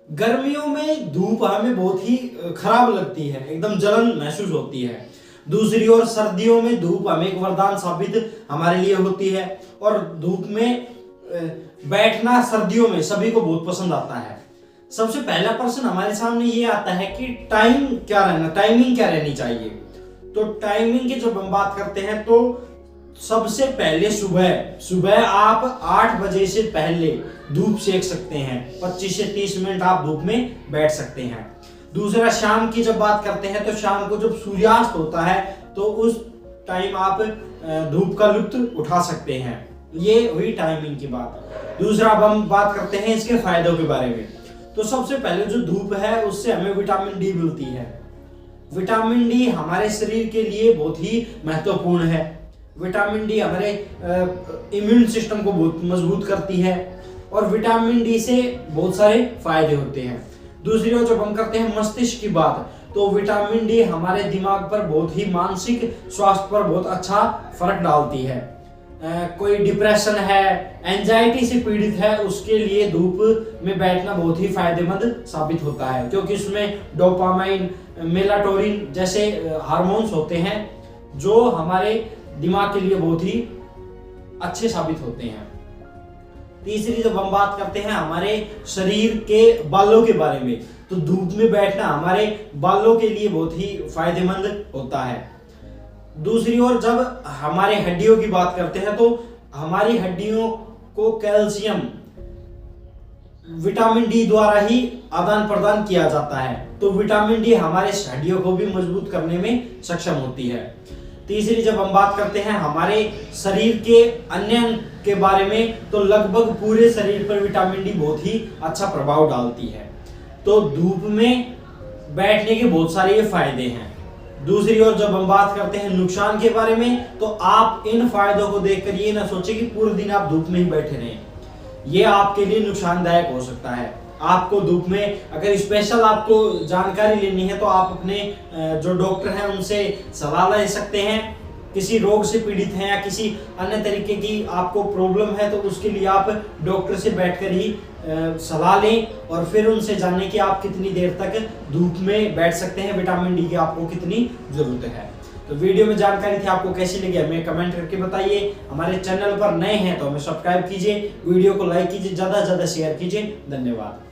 गर्मियों में धूप हमें बहुत ही खराब लगती है, एकदम जलन महसूस होती है। दूसरी ओर सर्दियों में धूप हमें एक वरदान साबित हमारे लिए होती है। और धूप में बैठना सर्दियों में सभी को बहुत पसंद आता है। सबसे पहला प्रश्न हमारे सामने ये आता है कि टाइमिंग क्या रहनी चाहिए। तो टाइमिंग की जब हम बात करते हैं तो सबसे पहले सुबह आप 8 बजे से पहले धूप सेक सकते हैं। 25 से 30 मिनट आप धूप में बैठ सकते हैं। दूसरा, शाम की जब बात करते हैं तो शाम को जब सूर्यास्त होता है तो उस टाइम आप धूप का लुत्फ उठा सकते हैं। ये हुई टाइमिंग की बात। दूसरा, अब हम बात करते हैं इसके फायदों के बारे में। तो सबसे पहले जो धूप है उससे हमें विटामिन डी मिलती है। विटामिन डी हमारे शरीर के लिए बहुत ही महत्वपूर्ण है। विटामिन डी हमारे इम्यून सिस्टम को बहुत मजबूत करती है और विटामिन डी से बहुत सारे फायदे होते हैं। दूसरी ओर जब हम करते हैं मस्तिष्क की बात, तो विटामिन डी हमारे दिमाग पर बहुत ही मानसिक स्वास्थ्य पर बहुत अच्छा फर्क डालती है। कोई डिप्रेशन है, एंजाइटी से पीड़ित है, उसके लिए धूप में बैठना बहुत ही फायदेमंद साबित होता है, क्योंकि उसमें डोपामाइन, मेलाटोनिन जैसे हार्मोन्स होते हैं जो हमारे दिमाग के लिए बहुत ही अच्छे साबित होते हैं। तीसरी जब हम बात करते हैं हमारे शरीर के बालों के बारे में, तो धूप में बैठना हमारे बालों के लिए बहुत ही फायदेमंद होता है। दूसरी ओर जब हमारे हड्डियों की बात करते हैं तो हमारी हड्डियों को कैल्शियम विटामिन डी द्वारा ही आदान प्रदान किया जाता है, तो विटामिन डी हमारे हड्डियों को भी मजबूत करने में सक्षम होती है। तीसरी जब हम बात करते हैं हमारे शरीर के अन्य अंग के बारे में, तो लगभग पूरे शरीर पर विटामिन डी बहुत ही अच्छा प्रभाव डालती है। तो धूप में बैठने के बहुत सारे ये फायदे हैं। दूसरी ओर जब हम बात करते हैं नुकसान के बारे में, तो आप इन फायदों को देखकर ये ना सोचें कि पूरे दिन आप धूप में ही बैठे रहें। ये आपके लिए नुकसानदायक हो सकता है। आपको धूप में अगर स्पेशल आपको जानकारी लेनी है तो आप अपने जो डॉक्टर हैं उनसे सलाह ले सकते हैं। किसी रोग से पीड़ित हैं या किसी अन्य तरीके की आपको प्रॉब्लम है तो उसके लिए आप डॉक्टर से बैठकर ही सलाह लें और फिर उनसे जानें कि आप कितनी देर तक धूप में बैठ सकते हैं, विटामिन डी की आपको कितनी जरूरत है। तो वीडियो में जानकारी थी, आपको कैसी लगी हमें कमेंट करके बताइए। हमारे चैनल पर नए हैं तो हमें सब्सक्राइब कीजिए, वीडियो को लाइक कीजिए, ज्यादा से ज्यादा शेयर कीजिए। धन्यवाद।